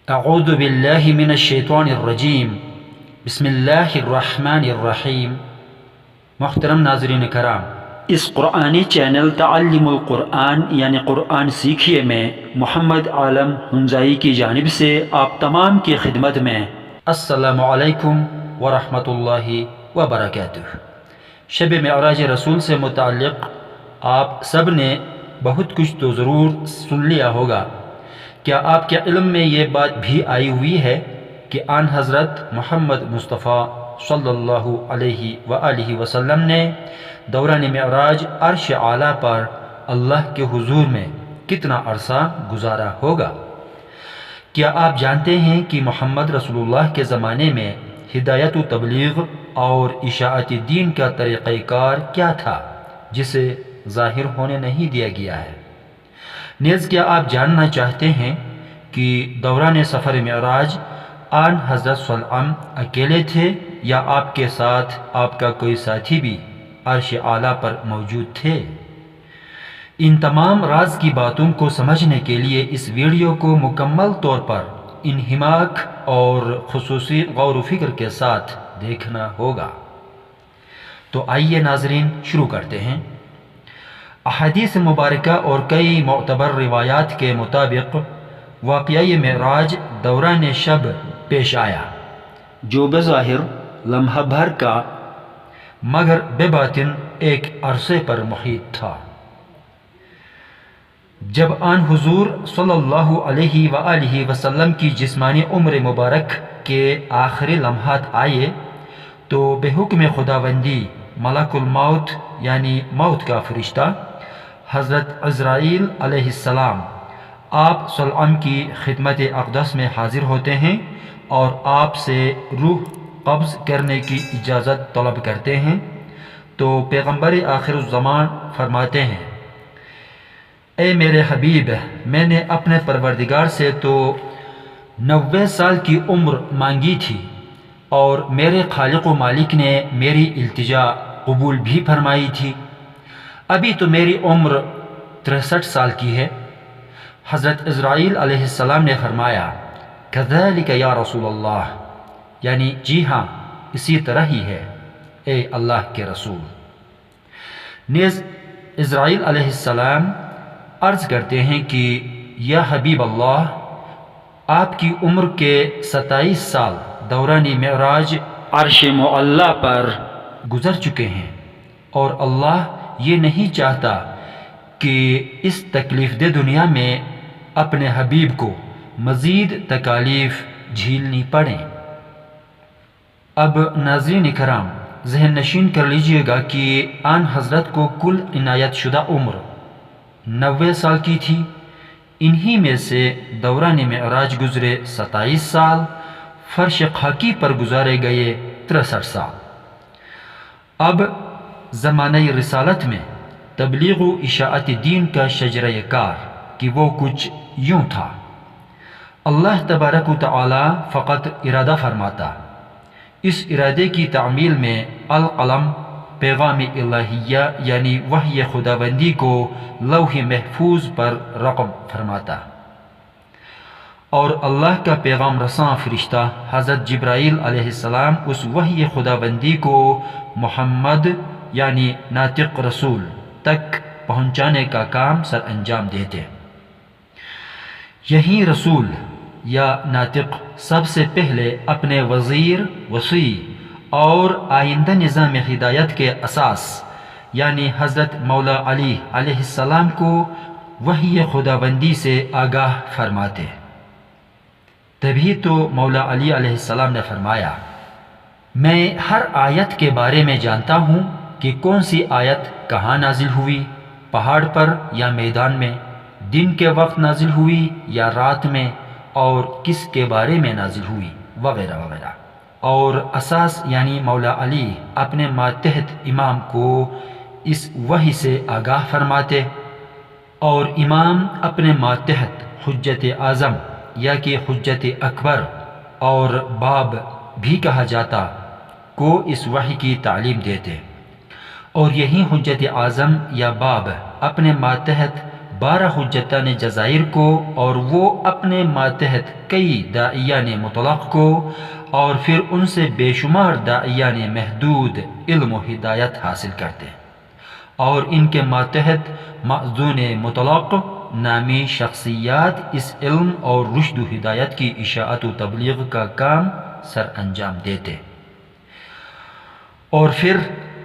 اعوذ باللہ من الشیطان الرجیم بسم اللہ الرحمن الرحیم۔ محترم ناظرین کرام، اس قرآنی چینل تعلم القرآن یعنی قرآن سیکھیے میں محمد عالم ہنزائی کی جانب سے آپ تمام کی خدمت میں السلام علیکم ورحمۃ اللہ وبرکاتہ۔ شب معراج رسول سے متعلق آپ سب نے بہت کچھ تو ضرور سن لیا ہوگا۔ کیا آپ کے علم میں یہ بات بھی آئی ہوئی ہے کہ آن حضرت محمد مصطفیٰ صلی اللہ علیہ وآلہ وسلم نے دوران معراج عرش اعلیٰ پر اللہ کے حضور میں کتنا عرصہ گزارا ہوگا؟ کیا آپ جانتے ہیں کہ محمد رسول اللہ کے زمانے میں ہدایت و تبلیغ اور اشاعت دین کا طریقہ کار کیا تھا جسے ظاہر ہونے نہیں دیا گیا ہے؟ نیز کیا آپ جاننا چاہتے ہیں کہ دوران سفر معراج آن حضرت صلی اللہ علیہ وسلم اکیلے تھے یا آپ کے ساتھ آپ کا کوئی ساتھی بھی عرش اعلیٰ پر موجود تھے؟ ان تمام راز کی باتوں کو سمجھنے کے لیے اس ویڈیو کو مکمل طور پر انہماک اور خصوصی غور و فکر کے ساتھ دیکھنا ہوگا۔ تو آئیے ناظرین شروع کرتے ہیں۔ احادیث مبارکہ اور کئی معتبر روایات کے مطابق واقعہ معراج دوران شب پیش آیا، جو بظاہر لمحہ بھر کا مگر بے باطن ایک عرصے پر محیط تھا۔ جب آن حضور صلی اللہ علیہ وآلہ وسلم کی جسمانی عمر مبارک کے آخری لمحات آئے تو بے حکم خداوندی ملک الموت یعنی موت کا فرشتہ حضرت عزرائیل علیہ السلام آپ صلی اللہ علیہ وسلم کی خدمت اقدس میں حاضر ہوتے ہیں اور آپ سے روح قبض کرنے کی اجازت طلب کرتے ہیں، تو پیغمبر آخر الزمان فرماتے ہیں: اے میرے حبیب، میں نے اپنے پروردگار سے تو 90 سال کی عمر مانگی تھی اور میرے خالق و مالک نے میری التجا قبول بھی فرمائی تھی، ابھی تو میری عمر 63 سال کی ہے۔ حضرت عزرائیل علیہ السلام نے فرمایا: کذالک یا رسول اللہ، یعنی جی ہاں اسی طرح ہی ہے اے اللہ کے رسول۔ نیز عزرائیل علیہ السلام عرض کرتے ہیں کہ یا حبیب اللہ، آپ کی عمر کے 27 سال دوران معراج عرش معلیٰ پر گزر چکے ہیں اور اللہ یہ نہیں چاہتا کہ اس تکلیف دہ دنیا میں اپنے حبیب کو مزید تکالیف جھیلنی پڑیں۔ اب ناظرین کرام ذہن نشین کر لیجئے گا کہ آن حضرت کو کل عنایت شدہ عمر 90 سال کی تھی، انہی میں سے دوران معراج گزرے 27 سال، فرش خاکی پر گزارے گئے 63 سال۔ اب زمانہ رسالت میں تبلیغ و اشاعت دین کا شجرہ کار کہ وہ کچھ یوں تھا: اللہ تبارک و تعالی فقط ارادہ فرماتا، اس ارادے کی تعمیل میں القلم پیغام الہیہ یعنی وحی خداوندی کو لوح محفوظ پر رقم فرماتا، اور اللہ کا پیغام رساں فرشتہ حضرت جبرائیل علیہ السلام اس وحی خداوندی کو محمد یعنی ناطق رسول تک پہنچانے کا کام سر انجام دیتے۔ یہی رسول یا ناطق سب سے پہلے اپنے وزیر، وصی اور آئندہ نظام ہدایت کے اساس یعنی حضرت مولا علی علیہ السلام کو وحی خداوندی سے آگاہ فرماتے۔ تبھی تو مولا علی علیہ السلام نے فرمایا: میں ہر آیت کے بارے میں جانتا ہوں کہ کون سی آیت کہاں نازل ہوئی، پہاڑ پر یا میدان میں، دن کے وقت نازل ہوئی یا رات میں، اور کس کے بارے میں نازل ہوئی، وغیرہ وغیرہ۔ اور اساس یعنی مولا علی اپنے ماتحت امام کو اس وحی سے آگاہ فرماتے، اور امام اپنے ماتحت حجت اعظم یا کہ حجت اکبر اور باب بھی کہا جاتا کو اس وحی کی تعلیم دیتے، اور یہی حجت اعظم یا باب اپنے ماتحت 12 حجتان جزائر کو، اور وہ اپنے ماتحت کئی داعیان مطلق کو، اور پھر ان سے بے شمار داعیان محدود علم و ہدایت حاصل کرتے، اور ان کے ماتحت مأذون مطلق نامی شخصیات اس علم اور رشد و ہدایت کی اشاعت و تبلیغ کا کام سر انجام دیتے، اور پھر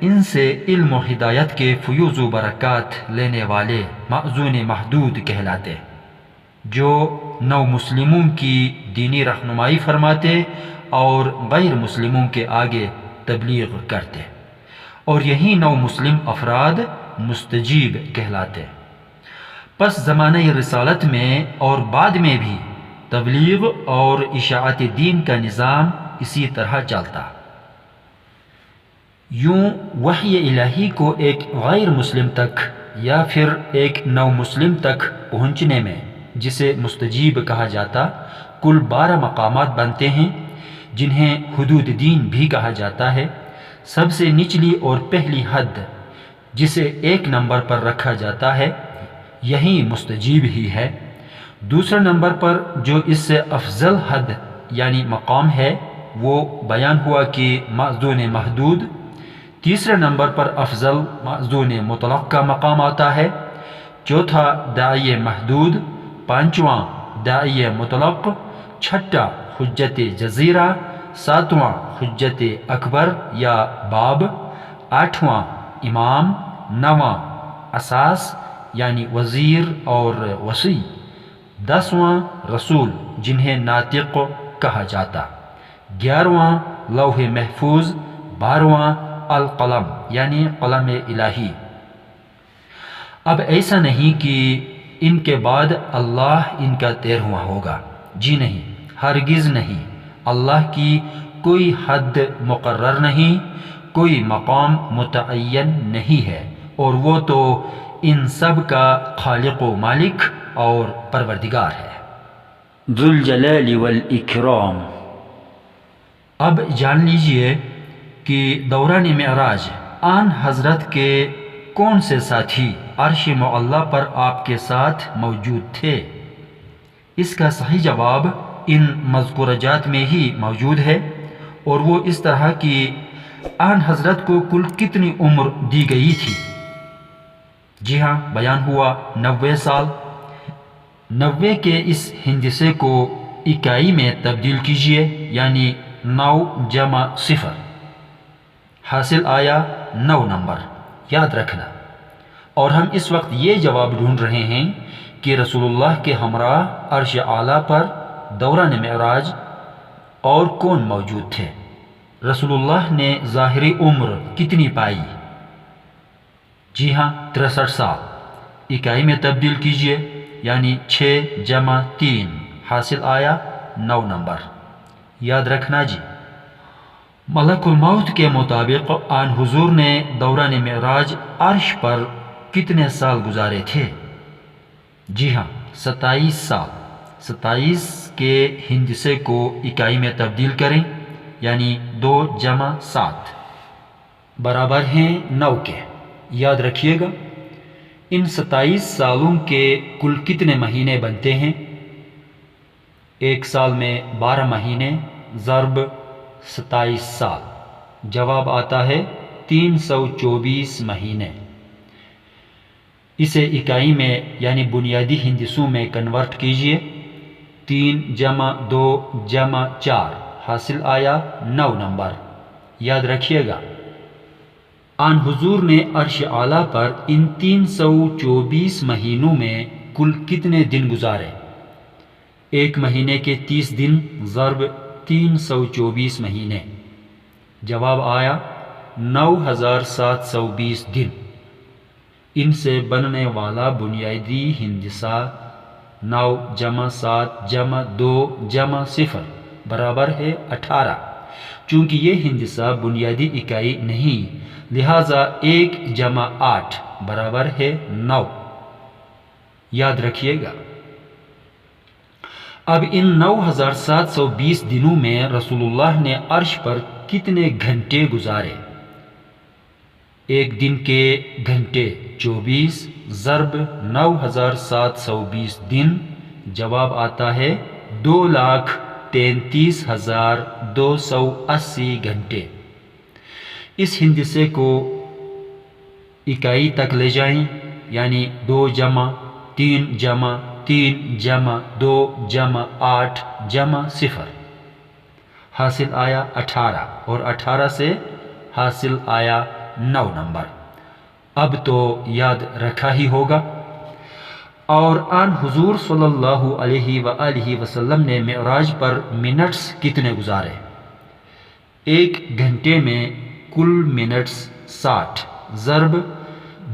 ان سے علم و ہدایت کے فیوز و برکات لینے والے مأذون محدود کہلاتے، جو نو مسلموں کی دینی رہنمائی فرماتے اور غیر مسلموں کے آگے تبلیغ کرتے، اور یہی نو مسلم افراد مستجیب کہلاتے۔ پس زمانہ رسالت میں اور بعد میں بھی تبلیغ اور اشاعت دین کا نظام اسی طرح چلتا۔ یوں وحی الہی کو ایک غیر مسلم تک یا پھر ایک نو مسلم تک پہنچنے میں، جسے مستجیب کہا جاتا، کل 12 مقامات بنتے ہیں، جنہیں حدود دین بھی کہا جاتا ہے۔ سب سے نچلی اور پہلی حد جسے 1 نمبر پر رکھا جاتا ہے، یہی مستجیب ہی ہے۔ دوسرے نمبر پر جو اس سے افضل حد یعنی مقام ہے، وہ بیان ہوا کہ مأذون محدود۔ تیسرے نمبر پر افضل مأذون مطلق کا مقام آتا ہے، چوتھا داعی محدود، پانچواں داعی مطلق، چھٹا حجت جزیرہ، ساتواں حجت اکبر یا باب، آٹھواں امام، نواں اساس یعنی وزیر اور وصی، 10واں رسول جنہیں ناطق کہا جاتا، 11واں لوح محفوظ، 12واں القلم یعنی قلم الہی۔ اب ایسا نہیں کہ ان کے بعد اللہ ان کا 13واں ہوگا، جی نہیں، ہرگز نہیں۔ اللہ کی کوئی حد مقرر نہیں، کوئی مقام متعین نہیں ہے، اور وہ تو ان سب کا خالق و مالک اور پروردگار ہے، ذو الجلال والاکرام۔ اب جان لیجئے کہ دوران معراج آن حضرت کے کون سے ساتھی عرش معلیٰ پر آپ کے ساتھ موجود تھے؟ اس کا صحیح جواب ان مذکورہ جات میں ہی موجود ہے، اور وہ اس طرح کہ آن حضرت کو کل کتنی عمر دی گئی تھی؟ جی ہاں، بیان ہوا 90 سال۔ 90 کے اس ہندسے کو اکائی میں تبدیل کیجئے، یعنی 9 جمع 0، حاصل آیا 9 نمبر، یاد رکھنا۔ اور ہم اس وقت یہ جواب ڈھونڈ رہے ہیں کہ رسول اللہ کے ہمراہ عرش اعلیٰ پر دوران معراج اور کون موجود تھے؟ رسول اللہ نے ظاہری عمر کتنی پائی؟ جی ہاں، 63 سال۔ اکائی میں تبدیل کیجئے، یعنی 6 جمع 3، حاصل آیا 9 نمبر، یاد رکھنا جی۔ ملک الموت کے مطابق آن حضور نے دوران معراج عرش پر کتنے سال گزارے تھے؟ جی ہاں، 27 سال۔ 27 کے ہندسے کو اکائی میں تبدیل کریں، یعنی 2 جمع 7 برابر ہیں 9 کے، یاد رکھیے گا۔ ان 27 سالوں کے کل کتنے مہینے بنتے ہیں؟ ایک سال میں 12 مہینے ضرب 27 سال، جواب آتا ہے 324 مہینے۔ اسے اکائی میں یعنی بنیادی ہندسوں میں کنورٹ کیجئے، 3 جمع 2 جمع 4، حاصل آیا 9 نمبر، یاد رکھیے گا۔ آن حضور نے عرش اعلیٰ پر ان 324 مہینوں میں کل کتنے دن گزارے؟ ایک مہینے کے 30 دن ضرب 324 مہینے، جواب آیا 9720 دن۔ ان سے بننے والا بنیادی ہندسہ 9 جمع 7 جمع 2 جمع 0 برابر ہے 18۔ چونکہ یہ ہندسہ بنیادی اکائی نہیں، لہٰذا 1 جمع 8 برابر ہے 9، یاد رکھیے گا۔ اب ان 9720 دنوں میں رسول اللہ نے عرش پر کتنے گھنٹے گزارے؟ ایک دن کے گھنٹے 24، ضرب 9720 دن، جواب آتا ہے 2,33,280 گھنٹے۔ اس ہندسے کو اکائی تک لے جائیں، یعنی 2 جمع 3 جمع 3 جمع 2 جمع 8 جمع 0، حاصل آیا 18، اور 18 سے حاصل آیا 9 نمبر۔ اب تو یاد رکھا ہی ہوگا۔ اور آن حضور صلی اللہ علیہ وآلہ وسلم نے معراج پر منٹس کتنے گزارے؟ 1 گھنٹے میں کل منٹس 60 ضرب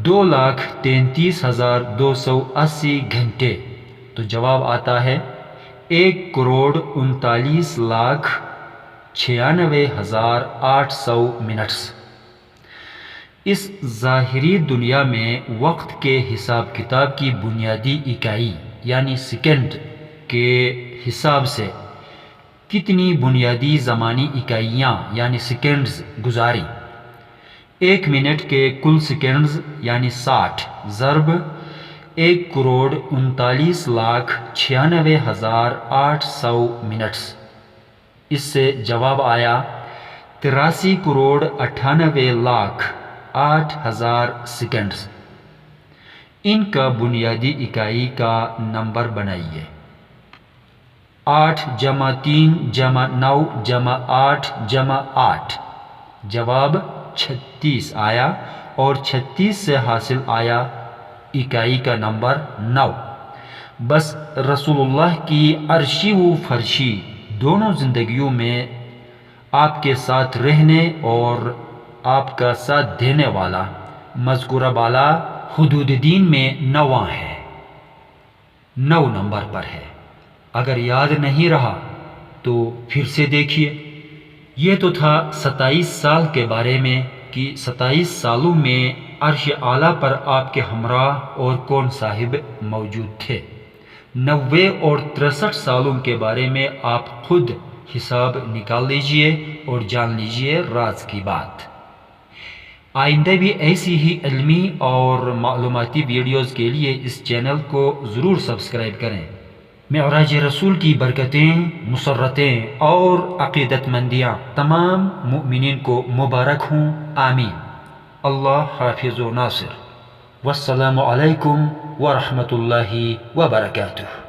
2,33,280 گھنٹے، تو جواب آتا ہے 1,39,96,800 منٹس۔ اس ظاہری دنیا میں وقت کے حساب کتاب کی بنیادی اکائی یعنی سیکنڈ کے حساب سے کتنی بنیادی زمانی اکائیاں یعنی سیکنڈز گزاری؟ 1 منٹ کے کل سیکنڈز یعنی 60 ضرب 1,39,96,800 منٹس۔ اس سے جواب آیا 83,98,08,000 سیکنڈز۔ ان کا بنیادی اکائی کا نمبر بنائیے۔ 8 جمع 3 جمع 9 جمع 8 جمع 8، جواب 36 آیا، اور 36 سے حاصل آیا اکائی کا نمبر 9۔ بس رسول اللہ کی عرشی و فرشی دونوں زندگیوں میں آپ کے ساتھ رہنے اور آپ کا ساتھ دینے والا مذکورہ بالا حدود دین میں 9واں ہے، 9 نمبر پر ہے۔ اگر یاد نہیں رہا تو پھر سے دیکھیے۔ یہ تو تھا 27 سال کے بارے میں کہ 27 سالوں میں عرش اعلیٰ پر آپ کے ہمراہ اور کون صاحب موجود تھے۔ 90 اور 63 سالوں کے بارے میں آپ خود حساب نکال لیجئے اور جان لیجئے راز کی بات۔ آئندہ بھی ایسی ہی علمی اور معلوماتی ویڈیوز کے لیے اس چینل کو ضرور سبسکرائب کریں۔ معراج رسول کی برکتیں، مسرتیں اور عقیدت مندیاں تمام مؤمنین کو مبارک ہوں، آمین۔ اللہ حافظ و ناصر، والسلام علیکم ورحمۃ اللہ وبرکاتہ۔